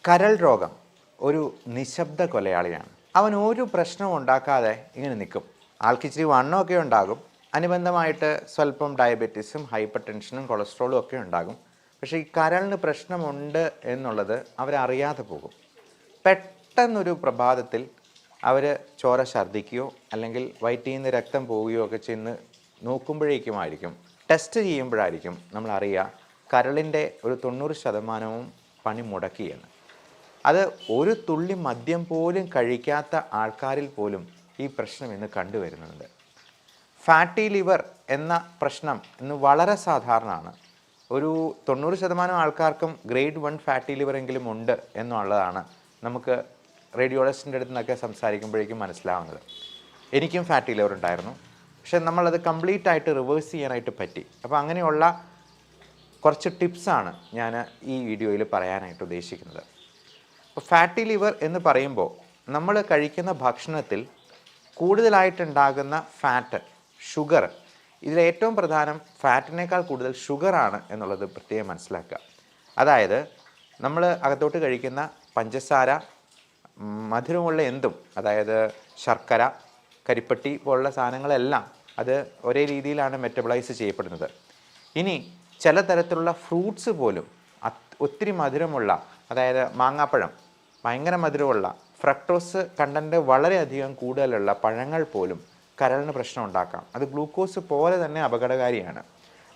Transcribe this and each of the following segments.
കരൾ രോഗം ഒരു നിശബ്ദ കൊലയാളിയാണ്. അവൻ ഒരു പ്രശ്നവും ഉണ്ടാക്കാതെ ഇങ്ങനെ നിൽക്കും. ആൾക്ക് ഇച്ചിരി വണ്ണമൊക്കെ ഉണ്ടാകും, അനുബന്ധമായിട്ട് സ്വല്പം ഡയബറ്റീസും ഹൈപ്പർ ടെൻഷനും കൊളസ്ട്രോളും ഒക്കെ ഉണ്ടാകും. പക്ഷേ ഈ കരളിന് പ്രശ്നമുണ്ട് എന്നുള്ളത് അവരറിയാതെ പോകും. പെട്ടെന്നൊരു പ്രഭാതത്തിൽ അവർ ചോര ഛർദ്ദിക്കുകയോ അല്ലെങ്കിൽ വയറ്റിൽ നിന്ന് രക്തം പോവുകയോ ഒക്കെ ചെന്ന് നോക്കുമ്പോഴേക്കുമായിരിക്കും, ടെസ്റ്റ് ചെയ്യുമ്പോഴായിരിക്കും നമ്മൾ അറിയുക കരളിൻ്റെ ഒരു 90% പണി മുടക്കിയാണ്. അത് ഒരു തുള്ളി മദ്യം പോലും കഴിക്കാത്ത ആൾക്കാരിൽ പോലും ഈ പ്രശ്നം ഇന്ന് കണ്ടുവരുന്നുണ്ട്. ഫാറ്റി ലിവർ എന്ന പ്രശ്നം ഇന്ന് വളരെ സാധാരണമാണ്. ഒരു 90% ആൾക്കാർക്കും ഗ്രേഡ് 1 ഫാറ്റി ലിവർ എങ്കിലും ഉണ്ട് എന്നുള്ളതാണ് നമുക്ക് റേഡിയോളജിസ്റ്റിൻ്റെ അടുത്ത് നിന്നൊക്കെ സംസാരിക്കുമ്പോഴേക്കും മനസ്സിലാവുന്നത്. എനിക്കും ഫാറ്റി ലിവർ ഉണ്ടായിരുന്നു, പക്ഷെ നമ്മളത് കംപ്ലീറ്റ് ആയിട്ട് റിവേഴ്സ് ചെയ്യാനായിട്ട് പറ്റി. അപ്പോൾ അങ്ങനെയുള്ള കുറച്ച് ടിപ്സാണ് ഞാൻ ഈ വീഡിയോയിൽ പറയാനായിട്ട് ഉദ്ദേശിക്കുന്നത്. അപ്പോൾ ഫാറ്റി ലിവർ എന്ന് പറയുമ്പോൾ നമ്മൾ കഴിക്കുന്ന ഭക്ഷണത്തിൽ കൂടുതലായിട്ടുണ്ടാകുന്ന ഫാറ്റ്, ഷുഗർ, ഇതിലേറ്റവും പ്രധാനം ഫാറ്റിനേക്കാൾ കൂടുതൽ ഷുഗറാണ് എന്നുള്ളത് പ്രത്യേകം മനസ്സിലാക്കുക. അതായത് നമ്മൾ അകത്തോട്ട് കഴിക്കുന്ന പഞ്ചസാര, മധുരമുള്ള എന്തും, അതായത് ശർക്കര, കരിപ്പട്ടി പോലുള്ള സാധനങ്ങളെല്ലാം അത് ഒരേ രീതിയിലാണ് മെറ്റബോളൈസ് ചെയ്യപ്പെടുന്നത്. ഇനി ചില തരത്തിലുള്ള ഫ്രൂട്ട്സ് പോലും ഒത്തിരി മധുരമുള്ള, അതായത് മാങ്ങാപ്പഴം, ഭയങ്കര മധുരമുള്ള, ഫ്രക്ടോസ് കണ്ടൻറ്റ് വളരെയധികം കൂടുതലുള്ള പഴങ്ങൾ പോലും കരളിന് പ്രശ്നം ഉണ്ടാക്കാം. അത് ഗ്ലൂക്കോസ് പോലെ തന്നെ അപകടകാരിയാണ്.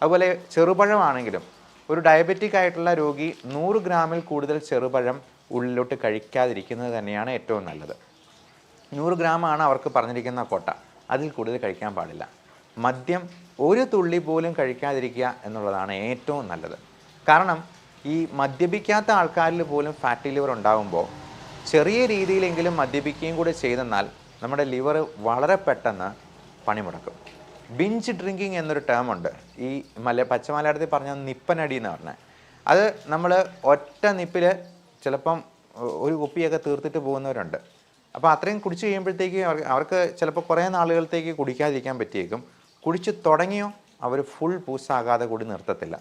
അതുപോലെ ചെറുപഴമാണെങ്കിലും ഒരു ഡയബറ്റിക് ആയിട്ടുള്ള രോഗി 100 ഗ്രാമിൽ കൂടുതൽ ചെറുപഴം ഉള്ളിലോട്ട് കഴിക്കാതിരിക്കുന്നത് തന്നെയാണ് ഏറ്റവും നല്ലത്. 100 ഗ്രാമാണ് അവർക്ക് പറഞ്ഞിരിക്കുന്ന കോട്ട, അതിൽ കൂടുതൽ കഴിക്കാൻ പാടില്ല. മദ്യം ഒരു തുള്ളി പോലും കഴിക്കാതിരിക്കുക എന്നുള്ളതാണ് ഏറ്റവും നല്ലത്. കാരണം ഈ മദ്യപിക്കാത്ത ആൾക്കാരിൽ പോലും ഫാറ്റി ലിവർ ഉണ്ടാകുമ്പോൾ ചെറിയ രീതിയിലെങ്കിലും മദ്യപിക്കുകയും കൂടെ ചെയ്തെന്നാൽ നമ്മുടെ ലിവർ വളരെ പെട്ടെന്ന് പണിമുടക്കും. ബിഞ്ച് ഡ്രിങ്കിങ് എന്നൊരു ടേം ഉണ്ട്. ഈ പച്ച മലയാളത്തിൽ പറഞ്ഞാൽ നിപ്പനടി എന്ന് പറഞ്ഞാൽ, അത് നമ്മൾ ഒറ്റ നിപ്പിൽ ചിലപ്പം ഒരു കുപ്പിയൊക്കെ തീർത്തിട്ട് പോകുന്നവരുണ്ട്. അപ്പോൾ അത്രയും കുടിച്ച് കഴിയുമ്പോഴത്തേക്ക് അവർക്ക് ചിലപ്പോൾ കുറേ നാളുകളത്തേക്ക് കുടിക്കാതിരിക്കാൻ പറ്റിയേക്കും. കുടിച്ച് തുടങ്ങിയോ അവർ ഫുൾ പൂസാകാതെ കൂടി നിർത്തത്തില്ല.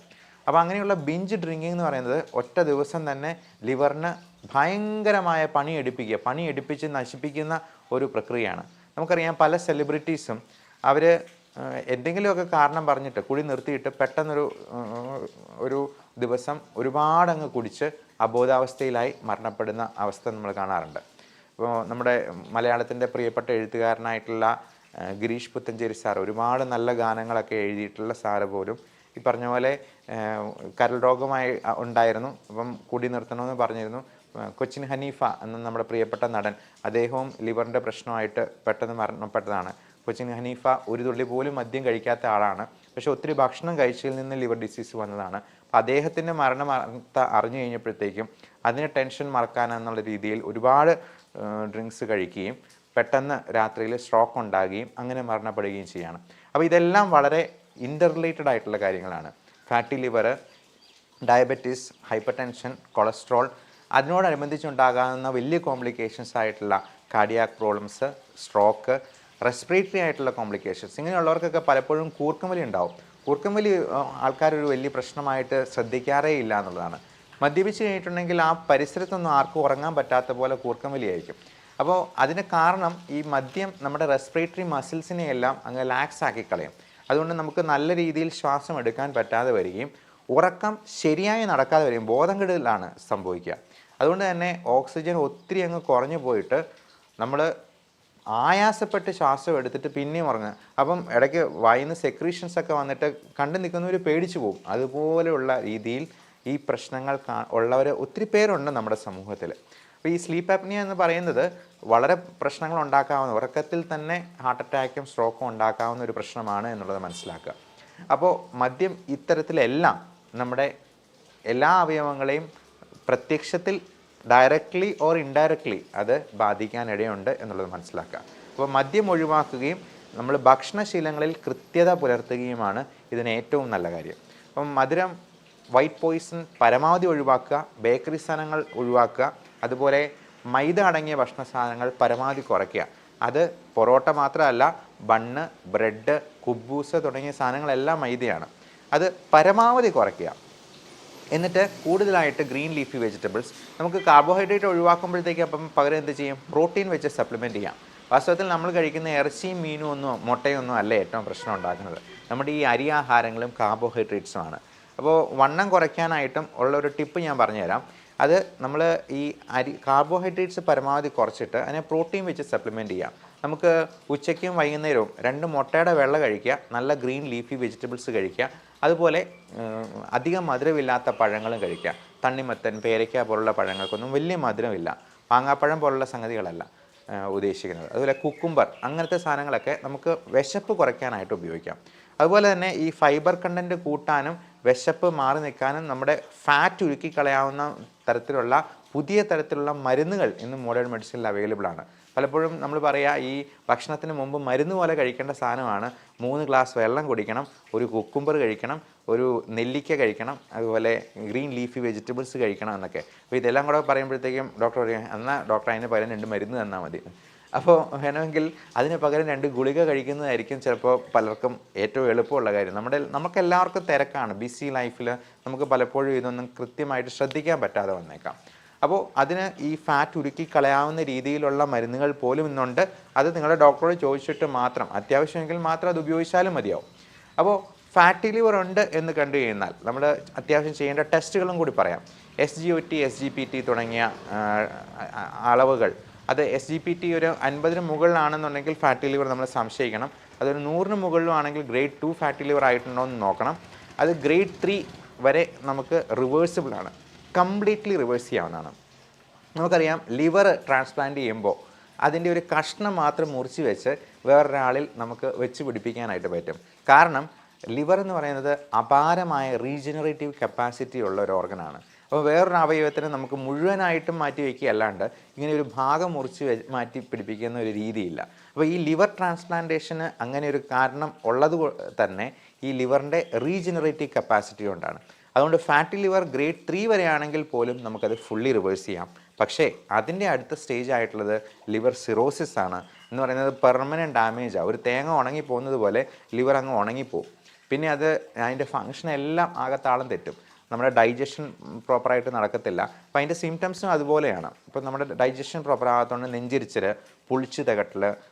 അപ്പോൾ അങ്ങനെയുള്ള ബിഞ്ച് ഡ്രിങ്കിങ് എന്ന് പറയുന്നത് ഒറ്റ ദിവസം തന്നെ ലിവറിന് ഭയങ്കരമായ പണിയെടുപ്പിച്ച് നശിപ്പിക്കുന്ന ഒരു പ്രക്രിയയാണ്. നമുക്കറിയാം പല സെലിബ്രിറ്റീസും അവർ എന്തെങ്കിലുമൊക്കെ കാരണം പറഞ്ഞിട്ട് കുടി നിർത്തിയിട്ട് പെട്ടെന്നൊരു ദിവസം ഒരുപാടങ്ങ് കുടിച്ച് അബോധാവസ്ഥയിലായി മരണപ്പെടുന്ന അവസ്ഥ നമ്മൾ കാണാറുണ്ട്. ഇപ്പോൾ നമ്മുടെ മലയാളത്തിൻ്റെ പ്രിയപ്പെട്ട എഴുത്തുകാരനായിട്ടുള്ള ഗിരീഷ് പുത്തഞ്ചേരി സാർ ഒരുപാട് നല്ല ഗാനങ്ങളൊക്കെ എഴുതിയിട്ടുള്ള സാറ് പോലും ഈ പറഞ്ഞ പോലെ കരൾ രോഗമായി ഉണ്ടായിരുന്നു. അപ്പം കുടി നിർത്തണമെന്ന് പറഞ്ഞിരുന്നു. കൊച്ചിൻ ഹനീഫ എന്ന നമ്മുടെ പ്രിയപ്പെട്ട നടൻ, അദ്ദേഹവും ലിവറിൻ്റെ പ്രശ്നമായിട്ട് പെട്ടെന്ന് മരണപ്പെട്ടതാണ്. കൊച്ചിൻ ഹനീഫ ഒരു തുള്ളി പോലും മദ്യം കഴിക്കാത്ത ആളാണ്, പക്ഷെ ഒത്തിരി ഭക്ഷണം കഴിച്ചതിൽ നിന്ന് ലിവർ ഡിസീസ് വന്നതാണ്. അപ്പം അദ്ദേഹത്തിൻ്റെ മരണം അറിഞ്ഞു കഴിഞ്ഞപ്പോഴത്തേക്കും അതിന് ടെൻഷൻ മറക്കാനെന്നുള്ള രീതിയിൽ ഒരുപാട് ഡ്രിങ്ക്സ് കഴിക്കുകയും പെട്ടെന്ന് രാത്രിയിൽ സ്ട്രോക്ക് ഉണ്ടാകുകയും അങ്ങനെ മരണപ്പെടുകയും ചെയ്യുകയാണ്. അപ്പോൾ ഇതെല്ലാം വളരെ ഇൻ്റർറിലേറ്റഡ് ആയിട്ടുള്ള കാര്യങ്ങളാണ്. Fatty liver, diabetes, hypertension, cholesterol, അതിനോടനുബന്ധിച്ചുണ്ടാകാവുന്ന വലിയ കോംപ്ലിക്കേഷൻസ് ആയിട്ടുള്ള കാർഡിയാക് പ്രോബ്ലംസ്, സ്ട്രോക്ക്, റെസ്പിറേറ്ററി ആയിട്ടുള്ള കോംപ്ലിക്കേഷൻസ്, ഇങ്ങനെയുള്ളവർക്കൊക്കെ പലപ്പോഴും കൂർക്കംവലി ഉണ്ടാവും. കൂർക്കംവലി ആൾക്കാരൊരു വലിയ പ്രശ്നമായിട്ട് ശ്രദ്ധിക്കാറേ ഇല്ല എന്നുള്ളതാണ്. മദ്യപിച്ച് കഴിഞ്ഞിട്ടുണ്ടെങ്കിൽ ആ പരിസരത്തൊന്നും ആർക്കും ഉറങ്ങാൻ പറ്റാത്ത പോലെ കൂർക്കംവലി ആയിരിക്കും. അപ്പോൾ അതിന് കാരണം ഈ മദ്യം നമ്മുടെ റെസ്പിറേറ്ററി മസിൽസിനെ എല്ലാം അങ്ങ് ലാക്സ് ആക്കി കളയും. അതുകൊണ്ട് നമുക്ക് നല്ല രീതിയിൽ ശ്വാസം എടുക്കാൻ പറ്റാതെ വരികയും ഉറക്കം ശരിയായി നടക്കാതെ വരികയും ബോധം കെടലാണ് സംഭവിക്കുക. അതുകൊണ്ട് തന്നെ ഓക്സിജൻ ഒത്തിരി അങ്ങ് കുറഞ്ഞു പോയിട്ട് നമ്മൾ ആയാസപ്പെട്ട് ശ്വാസം എടുത്തിട്ട് പിന്നെയും ഉറങ്ങുക. അപ്പം ഇടയ്ക്ക് വായിന്ന് സെക്രീഷൻസ് ഒക്കെ വന്നിട്ട് കണ്ടു നിൽക്കുന്നവർ പേടിച്ചു പോകും. അതുപോലെയുള്ള രീതിയിൽ ഈ പ്രശ്നങ്ങൾ ഉള്ളവർ ഒത്തിരി പേരുണ്ട് നമ്മുടെ സമൂഹത്തിൽ. അപ്പോൾ ഈ സ്ലീപ്പ് ആപ്നിയ എന്ന് പറയുന്നത് വളരെ പ്രശ്നങ്ങൾ ഉണ്ടാക്കാവുന്ന, ഉറക്കത്തിൽ തന്നെ ഹാർട്ട് അറ്റാക്കും സ്ട്രോക്കും ഉണ്ടാക്കാവുന്ന ഒരു പ്രശ്നമാണ് എന്നുള്ളത് മനസ്സിലാക്കുക. അപ്പോൾ മദ്യം ഇത്തരത്തിലെല്ലാം നമ്മുടെ എല്ലാ അവയവങ്ങളെയും പ്രത്യക്ഷത്തിൽ ഡയറക്റ്റ്ലി ഓർ ഇൻഡയറക്റ്റ്ലി അത് ബാധിക്കാനിടയുണ്ട് എന്നുള്ളത് മനസ്സിലാക്കുക. അപ്പോൾ മദ്യം ഒഴിവാക്കുകയും നമ്മൾ ഭക്ഷണശീലങ്ങളിൽ കൃത്യത പുലർത്തുകയുമാണ് ഇതിന് ഏറ്റവും നല്ല കാര്യം. അപ്പം മധുരം, വൈറ്റ് പോയിസൺ പരമാവധി ഒഴിവാക്കുക, ബേക്കറി സാധനങ്ങൾ ഒഴിവാക്കുക, അതുപോലെ മൈദ അടങ്ങിയ ഭക്ഷണ സാധനങ്ങൾ പരമാവധി കുറയ്ക്കുക. അത് പൊറോട്ട മാത്രമല്ല, ബണ്ണ്, ബ്രെഡ്, കുബൂസ് തുടങ്ങിയ സാധനങ്ങളെല്ലാം മൈദയാണ്. അത് പരമാവധി കുറയ്ക്കുക. എന്നിട്ട് കൂടുതലായിട്ട് ഗ്രീൻ ലീഫി വെജിറ്റബിൾസ്, നമുക്ക് കാർബോഹൈഡ്രേറ്റ് ഒഴിവാക്കുമ്പോഴത്തേക്ക് അപ്പം പകരം എന്ത് ചെയ്യും, പ്രോട്ടീൻ വെച്ച് സപ്ലിമെൻറ്റ് ചെയ്യാം. വാസ്തവത്തിൽ നമ്മൾ കഴിക്കുന്ന ഇറച്ചിയും മീനും ഒന്നും മുട്ടയൊന്നും അല്ല ഏറ്റവും പ്രശ്നം ഉണ്ടാക്കുന്നത്, നമ്മുടെ ഈ അരി ആഹാരങ്ങളും കാർബോഹൈഡ്രേറ്റ്സുമാണ്. അപ്പോൾ വണ്ണം കുറയ്ക്കാനായിട്ടും ഉള്ളൊരു ടിപ്പ് ഞാൻ പറഞ്ഞുതരാം. അത് നമ്മൾ ഈ കാർബോഹൈഡ്രേറ്റ്സ് പരമാവധി കുറച്ചിട്ട് അതിനെ പ്രോട്ടീൻ വെച്ച് സപ്ലിമെൻറ്റ് ചെയ്യാം. നമുക്ക് ഉച്ചയ്ക്കും വൈകുന്നേരവും 2 മുട്ടയുടെ വെള്ള കഴിക്കുക, നല്ല ഗ്രീൻ ലീഫി വെജിറ്റബിൾസ് കഴിക്കുക, അതുപോലെ അധികം മധുരമില്ലാത്ത പഴങ്ങളും കഴിക്കുക. തണ്ണിമത്തൻ, പേരയ്ക്ക പോലുള്ള പഴങ്ങൾക്കൊന്നും വലിയ മധുരമില്ല, മാങ്ങാപ്പഴം പോലുള്ള സംഗതികളല്ല ഉദ്ദേശിക്കുന്നത്. അതുപോലെ കുക്കുംബർ, അങ്ങനത്തെ സാധനങ്ങളൊക്കെ നമുക്ക് വിശപ്പ് കുറയ്ക്കാനായിട്ട് ഉപയോഗിക്കാം. അതുപോലെ തന്നെ ഈ ഫൈബർ കണ്ടൻറ്റ് കൂട്ടാനും വിശപ്പ് മാറി നിൽക്കാനും നമ്മുടെ ഫാറ്റ് ഉരുക്കി കളയാവുന്ന തരത്തിലുള്ള പുതിയ തരത്തിലുള്ള മരുന്നുകൾ ഇന്ന് മോഡേൺ മെഡിസിനിൽ അവൈലബിൾ ആണ്. പലപ്പോഴും നമ്മൾ പറയുക, ഈ ഭക്ഷണത്തിന് മുമ്പ് മരുന്ന് പോലെ കഴിക്കേണ്ട സാധനമാണ് 3 ഗ്ലാസ് വെള്ളം കുടിക്കണം, ഒരു കുക്കുംബർ കഴിക്കണം, ഒരു നെല്ലിക്ക കഴിക്കണം, അതുപോലെ ഗ്രീൻ ലീഫി വെജിറ്റബിൾസ് കഴിക്കണം എന്നൊക്കെ. അപ്പോൾ ഇതെല്ലാം കൂടെ പറയുമ്പോഴത്തേക്കും ഡോക്ടർ പറയും, എന്നാൽ ഡോക്ടർ അതിന് പകരം 2 മരുന്ന് തന്നാൽ മതി. അപ്പോൾ വേണമെങ്കിൽ അതിന് പകരം 2 ഗുളിക കഴിക്കുന്നതായിരിക്കും ചിലപ്പോൾ പലർക്കും ഏറ്റവും എളുപ്പമുള്ള കാര്യം. നമുക്കെല്ലാവർക്കും തിരക്കാണ്, ബിസി ലൈഫിൽ നമുക്ക് പലപ്പോഴും ഇതൊന്നും കൃത്യമായിട്ട് ശ്രദ്ധിക്കാൻ പറ്റാതെ വന്നേക്കാം. അപ്പോൾ അതിന് ഈ ഫാറ്റ് ഉരുക്കി കളയാവുന്ന രീതിയിലുള്ള മരുന്നുകൾ പോലും ഇന്നുണ്ട്. അത് നിങ്ങളുടെ ഡോക്ടറോട് ചോദിച്ചിട്ട് മാത്രം, അത്യാവശ്യമെങ്കിൽ മാത്രം അത് ഉപയോഗിച്ചാലും മതിയാവും. അപ്പോൾ ഫാറ്റി ലിവർ ഉണ്ട് എന്ന് കണ്ടു കഴിഞ്ഞാൽ നമ്മൾ അത്യാവശ്യം ചെയ്യേണ്ട ടെസ്റ്റുകളും കൂടി പറയാം. SGOT, SGPT തുടങ്ങിയ അളവുകൾ, അത് SGPT ഒരു 50-ന് മുകളിലാണെന്നുണ്ടെങ്കിൽ ഫാറ്റി ലിവർ നമ്മൾ സംശയിക്കണം. അതൊരു 100-ന് മുകളിലും ആണെങ്കിൽ ഗ്രേഡ് 2 ഫാറ്റി ലിവർ ആയിട്ടുണ്ടോ എന്ന് നോക്കണം. അത് ഗ്രേഡ് 3 വരെ നമുക്ക് റിവേഴ്സിബിൾ ആണ്, കംപ്ലീറ്റ്ലി റിവേഴ്സ് ചെയ്യാവുന്നതാണ്. നമുക്കറിയാം, ലിവർ ട്രാൻസ്പ്ലാന്റ് ചെയ്യുമ്പോൾ അതിൻ്റെ ഒരു കഷ്ണം മാത്രം മുറിച്ച് വെച്ച് വേറൊരാളിൽ നമുക്ക് വെച്ച് പിടിപ്പിക്കാനായിട്ട് പറ്റും. കാരണം ലിവർ എന്ന് പറയുന്നത് അപാരമായ റീജനറേറ്റീവ് കപ്പാസിറ്റി ഉള്ള ഒരു ഓർഗനാണ്. അപ്പോൾ വേറൊരു അവയവത്തിന് നമുക്ക് മുഴുവനായിട്ടും മാറ്റി വയ്ക്കുകയല്ലാണ്ട് ഇങ്ങനെ ഒരു ഭാഗം മുറിച്ച് മാറ്റി പിടിപ്പിക്കുന്ന ഒരു രീതിയില്ല. അപ്പോൾ ഈ ലിവർ ട്രാൻസ്പ്ലാന്റേഷന് അങ്ങനെ ഒരു കാരണം ഉള്ളത് തന്നെ ഈ ലിവറിൻ്റെ റീജനറേറ്റീവ് കപ്പാസിറ്റി കൊണ്ടാണ്. അതുകൊണ്ട് ഫാറ്റി ലിവർ ഗ്രേഡ് 3 വരെയാണെങ്കിൽ പോലും നമുക്കത് ഫുള്ളി റിവേഴ്സ് ചെയ്യാം. പക്ഷേ അതിൻ്റെ അടുത്ത സ്റ്റേജ് ആയിട്ടുള്ളത് ലിവർ സിറോസിസ് ആണ്. എന്ന് പറയുന്നത് പെർമനൻറ്റ് ഡാമേജാണ്. ഒരു തേങ്ങ ഉണങ്ങിപ്പോകുന്നത് പോലെ ലിവർ അങ്ങ് ഉണങ്ങിപ്പോവും. പിന്നെ അതിൻ്റെ ഫങ്ഷനെല്ലാം ആകെ താളം തെറ്റും. നമ്മുടെ ഡൈജഷൻ പ്രോപ്പറായിട്ട് നടക്കത്തില്ല. അപ്പോൾ അതിൻ്റെ സിംറ്റംസും അതുപോലെയാണ്. ഇപ്പോൾ നമ്മുടെ ഡൈജഷൻ പ്രോപ്പർ ആകാത്തതുകൊണ്ട് നെഞ്ചിരിച്ചൽ, പുളിച്ച് തകട്ടൽ,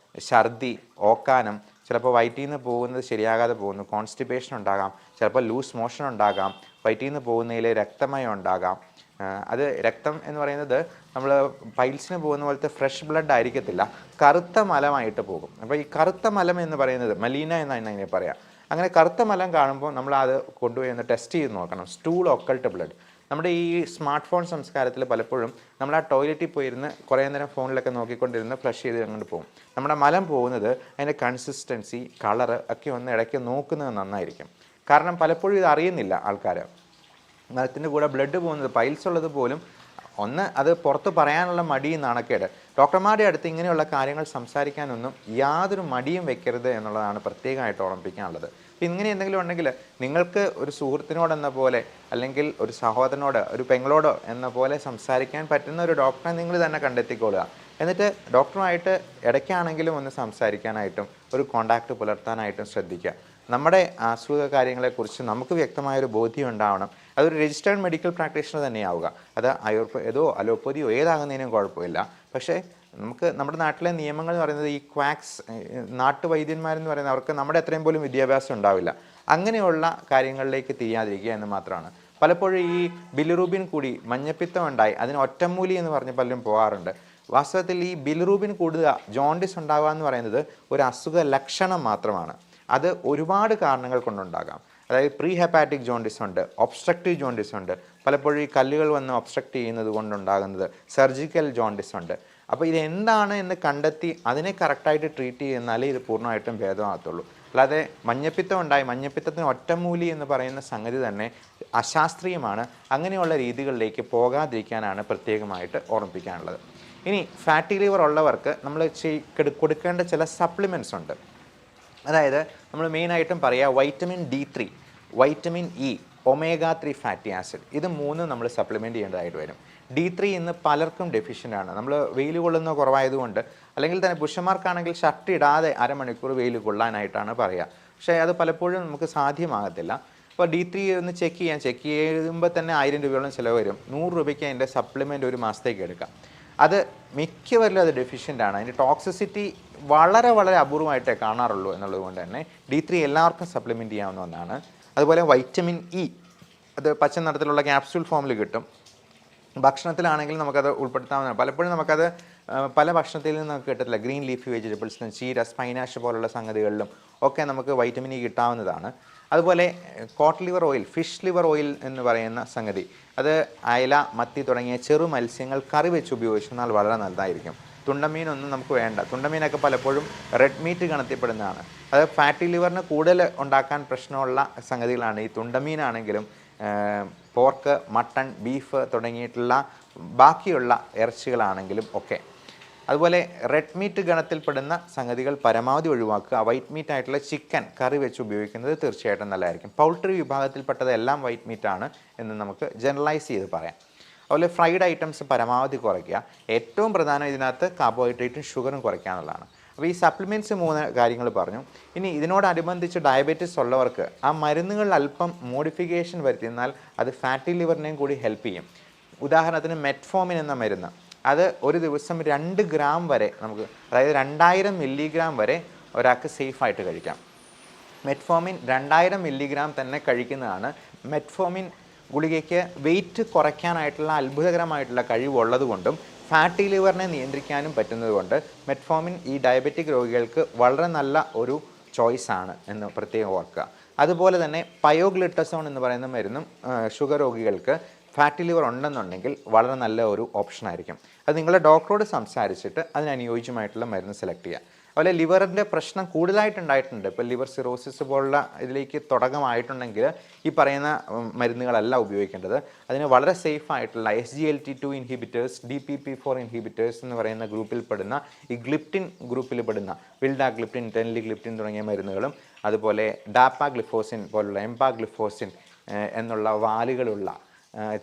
ഛർദി, ഓക്കാനം, ചിലപ്പോൾ വയറ്റിൽ നിന്ന് പോകുന്നത് ശരിയാകാതെ പോകുന്നു, കോൺസ്റ്റിപ്പേഷൻ ഉണ്ടാകാം, ചിലപ്പോൾ ലൂസ് മോഷൻ ഉണ്ടാകാം, വയറ്റിൽ നിന്ന് പോകുന്നതിൽ രക്തമയം ഉണ്ടാകാം. അത് രക്തം എന്ന് പറയുന്നത് നമ്മൾ പൈൽസിന് പോകുന്ന പോലത്തെ ഫ്രഷ് ബ്ലഡ് ആയിരിക്കത്തില്ല, കറുത്ത മലമായിട്ട് പോകും. അപ്പോൾ ഈ കറുത്ത മലം എന്ന് പറയുന്നത് മലീന എന്നാണ് അതിനെ പറയാം. അങ്ങനെ കറുത്ത മലം കാണുമ്പോൾ നമ്മൾ അത് കൊണ്ടുപോയി ഒന്ന് ടെസ്റ്റ് ചെയ്ത് നോക്കണം. Stool occult blood. നമ്മുടെ ഈ സ്മാർട്ട് ഫോൺ സംസ്കാരത്തിൽ പലപ്പോഴും നമ്മൾ ആ ടോയ്ലറ്റിൽ പോയിരുന്ന് കുറേ നേരം ഫോണിലൊക്കെ നോക്കിക്കൊണ്ടിരുന്ന് ഫ്ലഷ് ചെയ്ത് അങ്ങോട്ട് പോകും. നമ്മുടെ മലം പോകുന്നത് അതിൻ്റെ കൺസിസ്റ്റൻസി, കളറ് ഒക്കെ ഒന്ന് ഇടയ്ക്ക് നോക്കുന്നത് നന്നായിരിക്കും. കാരണം പലപ്പോഴും ഇത് അറിയുന്നില്ല ആൾക്കാർ. മലത്തിൻ്റെ കൂടെ ബ്ലഡ് പോകുന്നത്, പൈൽസ് ഉള്ളത് പോലും ഒന്ന് അത് പുറത്ത് പറയാനുള്ള മടിയും നാണക്കേട്. ഡോക്ടർമാരുടെ അടുത്ത് ഇങ്ങനെയുള്ള കാര്യങ്ങൾ സംസാരിക്കാനൊന്നും യാതൊരു മടിയും വെക്കരുത് എന്നുള്ളതാണ് പ്രത്യേകമായിട്ട് ഓർമ്മിപ്പിക്കാനുള്ളത്. ഇങ്ങനെ എന്തെങ്കിലും ഉണ്ടെങ്കിൽ നിങ്ങൾക്ക് ഒരു സുഹൃത്തിനോടെന്ന പോലെ, അല്ലെങ്കിൽ ഒരു സഹോദരനോട്, ഒരു പെങ്ങളോടോ എന്ന പോലെ സംസാരിക്കാൻ പറ്റുന്ന ഒരു ഡോക്ടറെ നിങ്ങൾ തന്നെ കണ്ടെത്തിക്കൊള്ളുക. എന്നിട്ട് ഡോക്ടറുമായിട്ട് ഇടയ്ക്കാണെങ്കിലും ഒന്ന് സംസാരിക്കാനായിട്ടും ഒരു കോണ്ടാക്റ്റ് പുലർത്താനായിട്ടും ശ്രദ്ധിക്കുക. നമ്മുടെ അസുഖ കാര്യങ്ങളെക്കുറിച്ച് നമുക്ക് വ്യക്തമായൊരു ബോധ്യം ഉണ്ടാവണം. അതൊരു രജിസ്റ്റേർഡ് മെഡിക്കൽ പ്രാക്ടീഷണർ തന്നെയാവുക. അത് ആയുർവേദോ അലോപ്പതിയോ ഏതാകുന്നതിനും കുഴപ്പമില്ല. പക്ഷേ നമുക്ക് നമ്മുടെ നാട്ടിലെ നിയമങ്ങൾ എന്ന് പറയുന്നത് ഈ ക്വാക്സ്, നാട്ടുവൈദ്യന്മാരെന്ന് പറയുന്നത് അവർക്ക് നമ്മുടെ അത്രയും പോലും വിദ്യാഭ്യാസം ഉണ്ടാവില്ല. അങ്ങനെയുള്ള കാര്യങ്ങളിലേക്ക് തിരിയാതിരിക്കുക എന്ന് മാത്രമാണ്. പലപ്പോഴും ഈ ബിലിറൂബിൻ കൂടി മഞ്ഞപ്പിത്തം ഉണ്ടായി അതിന് ഒറ്റമൂലി എന്ന് പറഞ്ഞ് പലരും പോകാറുണ്ട്. വാസ്തവത്തിൽ ഈ ബിലിറൂബിൻ കൂടുക, ജോണ്ടിസ് ഉണ്ടാവുക എന്ന് പറയുന്നത് ഒരു അസുഖ ലക്ഷണം മാത്രമാണ്. അത് ഒരുപാട് കാരണങ്ങൾ കൊണ്ടുണ്ടാകാം. അതായത് പ്രീ ഹെപ്പാറ്റിക് ജോണ്ടിസ് ഉണ്ട്, ഒബ്സ്ട്രക്റ്റീവ് ജോണ്ടിസ് ഉണ്ട്, പലപ്പോഴും ഈ കല്ലുകൾ വന്ന് ഒബ്സ്ട്രക്റ്റ് ചെയ്യുന്നത് കൊണ്ടുണ്ടാകുന്നത് സർജിക്കൽ ജോണ്ടിസ് ഉണ്ട്. അപ്പോൾ ഇതെന്താണ് എന്ന് കണ്ടെത്തി അതിനെ കറക്റ്റായിട്ട് ട്രീറ്റ് ചെയ്യുന്നാലേ ഇത് പൂർണ്ണമായിട്ടും ഭേദമാകത്തുള്ളൂ. അല്ലാതെ മഞ്ഞപ്പിത്തം ഉണ്ടായി, മഞ്ഞപ്പിത്തത്തിന് ഒറ്റമൂലി എന്ന് പറയുന്ന സംഗതി തന്നെ അശാസ്ത്രീയമാണ്. അങ്ങനെയുള്ള രീതികളിലേക്ക് പോകാതിരിക്കാനാണ് പ്രത്യേകമായിട്ട് ഓർമ്മിപ്പിക്കാനുള്ളത്. ഇനി ഫാറ്റി ലിവർ ഉള്ളവർക്ക് നമ്മൾ കൊടുക്കേണ്ട ചില സപ്ലിമെൻറ്റ്സ് ഉണ്ട്. അതായത് നമ്മൾ മെയിനായിട്ടും പറയുക vitamin D3, vitamin E, omega 3 fatty acid, ഇത് 3 നമ്മൾ സപ്ലിമെൻറ്റ് ചെയ്യേണ്ടതായിട്ട് വരും. D3 ഇന്ന് പലർക്കും ഡെഫിഷ്യൻ്റ് ആണ്. നമ്മൾ വെയിൽ കൊള്ളുന്ന കുറവായതുകൊണ്ട്, അല്ലെങ്കിൽ തന്നെ പുരുഷന്മാർക്കാണെങ്കിൽ ഷർട്ട് ഇടാതെ അരമണിക്കൂർ വെയിൽ കൊള്ളാനായിട്ടാണ് പറയുക. പക്ഷേ അത് പലപ്പോഴും നമുക്ക് സാധ്യമാകത്തില്ല. അപ്പോൾ D3 ഒന്ന് ചെക്ക് ചെയ്യുമ്പോൾ തന്നെ 1000 രൂപയോളം ചിലവ് വരും. 100 രൂപയ്ക്ക് അതിൻ്റെ സപ്ലിമെൻ്റ് ഒരു മാസത്തേക്ക് എടുക്കാം. അത് മിക്കവരിലും അത് ഡെഫിഷ്യൻ്റ് ആണ്. അതിൻ്റെ ടോക്സിസിറ്റി വളരെ വളരെ അപൂർവമായിട്ടേ കാണാറുള്ളൂ എന്നുള്ളത് കൊണ്ട് തന്നെ D3 എല്ലാവർക്കും സപ്ലിമെൻറ്റ് ചെയ്യാവുന്ന ഒന്നാണ്. അതുപോലെ വൈറ്റമിൻ ഇ അത് പച്ച നിറത്തിലുള്ള ക്യാപ്സ്യൂൾ ഫോമിൽ കിട്ടും. ഭക്ഷണത്തിലാണെങ്കിൽ നമുക്കത് ഉൾപ്പെടുത്താവുന്നതാണ്. പലപ്പോഴും നമുക്കത് പല ഭക്ഷണത്തിൽ നിന്ന് നമുക്ക് കിട്ടത്തില്ല. ഗ്രീൻ ലീഫി വെജിറ്റബിൾസിലും ചീര, സ്പൈനാഷ് പോലുള്ള സംഗതികളിലും ഒക്കെ നമുക്ക് വൈറ്റമിൻ ഇ കിട്ടാവുന്നതാണ്. അതുപോലെ cod liver oil, fish liver oil എന്ന് പറയുന്ന സംഗതി, അത് അയല, മത്തി തുടങ്ങിയ ചെറു മത്സ്യങ്ങൾ കറി വെച്ച് ഉപയോഗിച്ചാൽ വളരെ നല്ലതായിരിക്കും. തുണ്ടമീനൊന്നും നമുക്ക് വേണ്ട. തുണ്ടമീനൊക്കെ പലപ്പോഴും റെഡ് മീറ്റ് ഗണത്തിൽപ്പെടുന്നതാണ്. അത് ഫാറ്റി ലിവറിന് കൂടുതൽ ഉണ്ടാക്കാൻ പ്രശ്നമുള്ള സംഗതികളാണ്. ഈ തുണ്ടമീനാണെങ്കിലും പോർക്ക്, മട്ടൺ, ബീഫ് തുടങ്ങിയിട്ടുള്ള ബാക്കിയുള്ള ഇറച്ചികളാണെങ്കിലും ഒക്കെ. അതുപോലെ റെഡ് മീറ്റ് ഗണത്തിൽപ്പെടുന്ന സംഗതികൾ പരമാവധി ഒഴിവാക്കുക. വൈറ്റ് മീറ്റ് ആയിട്ടുള്ള ചിക്കൻ കറി വെച്ച് ഉപയോഗിക്കുന്നത് തീർച്ചയായിട്ടും നല്ലതായിരിക്കും. പൗൾട്രി വിഭാഗത്തിൽപ്പെട്ടത് എല്ലാം വൈറ്റ് മീറ്റാണ് എന്ന് നമുക്ക് ജനറലൈസ് ചെയ്ത് പറയാം. അതുപോലെ ഫ്രൈഡ് ഐറ്റംസ് പരമാവധി കുറയ്ക്കുക. ഏറ്റവും പ്രധാനം ഇതിനകത്ത് കാർബോഹൈഡ്രേറ്റും ഷുഗറും കുറയ്ക്കുക എന്നുള്ളതാണ്. അപ്പോൾ ഈ സപ്ലിമെൻറ്റ്സ് 3 കാര്യങ്ങൾ പറഞ്ഞു. ഇനി ഇതിനോടനുബന്ധിച്ച് ഡയബറ്റീസ് ഉള്ളവർക്ക് ആ മരുന്നുകളിൽ അല്പം മോഡിഫിക്കേഷൻ വരുത്തിയെന്നാൽ അത് ഫാറ്റി ലിവറിനെയും കൂടി ഹെൽപ്പ് ചെയ്യും. ഉദാഹരണത്തിന് മെറ്റ്ഫോമിൻ എന്ന മരുന്ന്, അത് ഒരു ദിവസം 2 ഗ്രാം വരെ നമുക്ക്, അതായത് 2000 മില്ലിഗ്രാം വരെ ഒരാൾക്ക് സേഫായിട്ട് കഴിക്കാം. മെറ്റ്ഫോമിൻ 2000 മില്ലിഗ്രാം തന്നെ കഴിക്കുന്നതാണ്. മെറ്റ്ഫോമിൻ ഗുളികയ്ക്ക് വെയിറ്റ് കുറയ്ക്കാനായിട്ടുള്ള അത്ഭുതകരമായിട്ടുള്ള കഴിവുള്ളത് കൊണ്ടും ഫാറ്റി ലിവറിനെ നിയന്ത്രിക്കാനും പറ്റുന്നതുകൊണ്ട് മെറ്റ്ഫോമിൻ ഈ ഡയബറ്റിക് രോഗികൾക്ക് വളരെ നല്ല ഒരു ചോയ്സാണ് എന്ന് പ്രത്യേകം ഓർക്കുക. അതുപോലെ തന്നെ പയോഗ്ലിട്ടസോൺ എന്ന് പറയുന്ന മരുന്നും ഷുഗർ രോഗികൾക്ക് ഫാറ്റി ലിവർ ഉണ്ടെന്നുണ്ടെങ്കിൽ വളരെ നല്ല ഒരു ഓപ്ഷനായിരിക്കും. അത് നിങ്ങളുടെ ഡോക്ടറോട് സംസാരിച്ചിട്ട് അതിനനുയോജ്യമായിട്ടുള്ള മരുന്ന് സെലക്ട് ചെയ്യുക. അതുപോലെ ലിവറിൻ്റെ പ്രശ്നം കൂടുതലായിട്ടുണ്ടായിട്ടുണ്ട്. ഇപ്പോൾ ലിവർ സിറോസിസ് പോലുള്ള ഇതിലേക്ക് തുടക്കമായിട്ടുണ്ടെങ്കിൽ ഈ പറയുന്ന മരുന്നുകളല്ല ഉപയോഗിക്കേണ്ടത്. അതിന് വളരെ സേഫ് ആയിട്ടുള്ള SGLT2 ഇൻഹിബിറ്റേഴ്സ്, DPP4 ഇൻഹിബിറ്റേഴ്സ് എന്ന് പറയുന്ന ഗ്രൂപ്പിൽ പെടുന്ന, ഈ ഗ്ലിപ്റ്റിൻ ഗ്രൂപ്പിൽ പെടുന്ന വിൽഡാഗ്ലിപ്റ്റിൻ, ടെൻലിഗ്ലിപ്റ്റിൻ തുടങ്ങിയ മരുന്നുകളും, അതുപോലെ ഡാപ്പാഗ്ലിഫോസിൻ പോലുള്ള എംപാഗ്ലിഫോസിൻ എന്നുള്ള വാലുകളുള്ള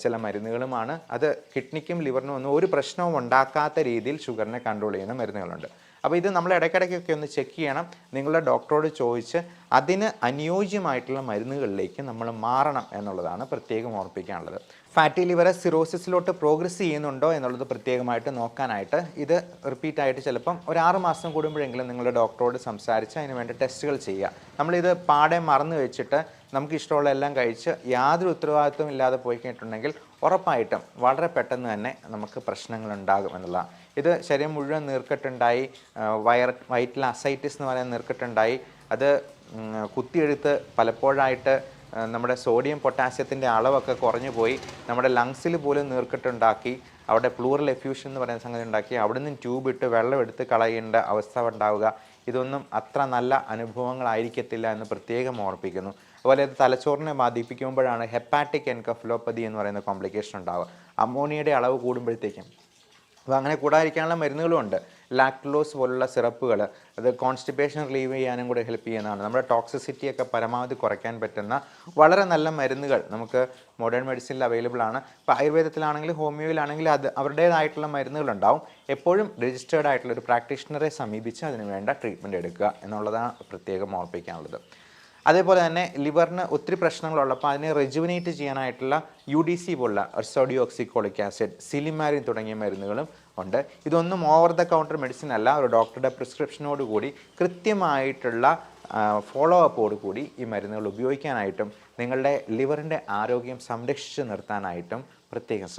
ചില മരുന്നുകളുമാണ്. അത് കിഡ്നിക്കും ലിവറിനും ഒന്നും ഒരു പ്രശ്നവും ഉണ്ടാക്കാത്ത രീതിയിൽ ഷുഗറിനെ കൺട്രോൾ ചെയ്യുന്ന മരുന്നുകളുണ്ട്. അപ്പോൾ ഇത് നമ്മൾ ഇടയ്ക്കിടയ്ക്കൊക്കെ ഒന്ന് ചെക്ക് ചെയ്യണം. നിങ്ങളുടെ ഡോക്ടറോട് ചോദിച്ച് അതിന് അനുയോജ്യമായിട്ടുള്ള മരുന്നുകളിലേക്ക് നമ്മൾ മാറണം എന്നുള്ളതാണ് പ്രത്യേകം ഓർപ്പിക്കാനുള്ളത്. ഫാറ്റി ലിവർ സിറോസിസിലോട്ട് പ്രോഗ്രസ് ചെയ്യുന്നുണ്ടോ എന്നുള്ളത് പ്രത്യേകമായിട്ട് നോക്കാനായിട്ട് ഇത് റിപ്പീറ്റായിട്ട് ചിലപ്പം ഒരു 6 മാസം കൂടുമ്പോഴെങ്കിലും നിങ്ങളുടെ ഡോക്ടറോട് സംസാരിച്ച് അതിന് വേണ്ടി ടെസ്റ്റുകൾ ചെയ്യുക. നമ്മളിത് പാടെ മറന്നു വെച്ചിട്ട് നമുക്ക് ഇഷ്ടമുള്ള എല്ലാം കഴിച്ച് യാതൊരു ഉത്തരവാദിത്വം ഇല്ലാതെ പോയി കഴിഞ്ഞിട്ടുണ്ടെങ്കിൽ ഉറപ്പായിട്ടും വളരെ പെട്ടെന്ന് തന്നെ നമുക്ക് പ്രശ്നങ്ങളുണ്ടാകും എന്നുള്ളതാണ്. ഇത് ശരീരം മുഴുവൻ നീർക്കെട്ടുണ്ടായി, വയറ്റിൽ അസൈറ്റിസ് എന്ന് പറയുന്ന നീർക്കെട്ടുണ്ടായി, അത് കുത്തിയെടുത്ത് പലപ്പോഴായിട്ട് നമ്മുടെ സോഡിയം പൊട്ടാസ്യത്തിൻ്റെ അളവൊക്കെ കുറഞ്ഞു പോയി നമ്മുടെ ലങ്സിൽ പോലും നീർക്കെട്ടുണ്ടാക്കി, അവിടെ പ്ലൂറൽ എഫ്യൂഷൻ എന്ന് പറയുന്ന സംഗതി ഉണ്ടാക്കി അവിടെ നിന്ന് ട്യൂബ് ഇട്ട് വെള്ളം എടുത്ത് കളയേണ്ട അവസ്ഥ ഉണ്ടാവുക. ഇതൊന്നും അത്ര നല്ല അനുഭവങ്ങളായിരിക്കത്തില്ല എന്ന് പ്രത്യേകം ഓർപ്പിക്കുന്നു. അതുപോലെ ഇത് തലച്ചോറിനെ ബാധിപ്പിക്കുമ്പോഴാണ് ഹെപ്പാറ്റിക് എൻകഫലോപ്പതി എന്ന് പറയുന്ന കോംപ്ലിക്കേഷൻ ഉണ്ടാവുക. അമോണിയയുടെ അളവ് കൂടുമ്പോഴത്തേക്കും. അപ്പോൾ അങ്ങനെ കൂടാതിരിക്കാനുള്ള മരുന്നുകളും ഉണ്ട്. ലാക്ടലോസ് പോലുള്ള സിറപ്പുകൾ, അത് കോൺസ്റ്റിപ്പേഷൻ റിലീവ് ചെയ്യാനും കൂടെ ഹെൽപ്പ് ചെയ്യുന്നതാണ്. നമ്മുടെ ടോക്സിസിറ്റിയൊക്കെ പരമാവധി കുറയ്ക്കാൻ പറ്റുന്ന വളരെ നല്ല മരുന്നുകൾ നമുക്ക് മോഡേൺ മെഡിസിനിൽ അവൈലബിൾ ആണ്. ഇപ്പോൾ ആയുർവേദത്തിലാണെങ്കിലും ഹോമിയോയിലാണെങ്കിലും അത് അവരുടേതായിട്ടുള്ള മരുന്നുകളുണ്ടാവും. എപ്പോഴും രജിസ്റ്റേർഡ് ആയിട്ടുള്ള ഒരു പ്രാക്ടീഷണറെ സമീപിച്ച് അതിന് വേണ്ട ട്രീറ്റ്മെൻറ്റ് എടുക്കുക എന്നുള്ളതാണ് പ്രത്യേകം ഓർപ്പിക്കാനുള്ളത്. അതേപോലെ തന്നെ ലിവറിന് ഒത്തിരി പ്രശ്നങ്ങളുള്ളപ്പോൾ അതിനെ റെജുവിനേറ്റ് ചെയ്യാനായിട്ടുള്ള UDC പോലുള്ള സോഡിയോക്സിക്കോളിക് ആസിഡ്, സിലിമാരിൻ തുടങ്ങിയ മരുന്നുകളും ഉണ്ട്. ഇതൊന്നും ഓവർ ദ കൗണ്ടർ മെഡിസിൻ അല്ല. ഒരു ഡോക്ടറുടെ പ്രിസ്ക്രിപ്ഷനോട് കൂടി കൃത്യമായിട്ടുള്ള ഫോളോ അപ്പോട് കൂടി ഈ മരുന്നുകൾ ഉപയോഗിക്കാനായിട്ടും നിങ്ങളുടെ ലിവറിൻ്റെ ആരോഗ്യം സംരക്ഷിച്ച് നിർത്താനായിട്ടും പ്രത്യേകം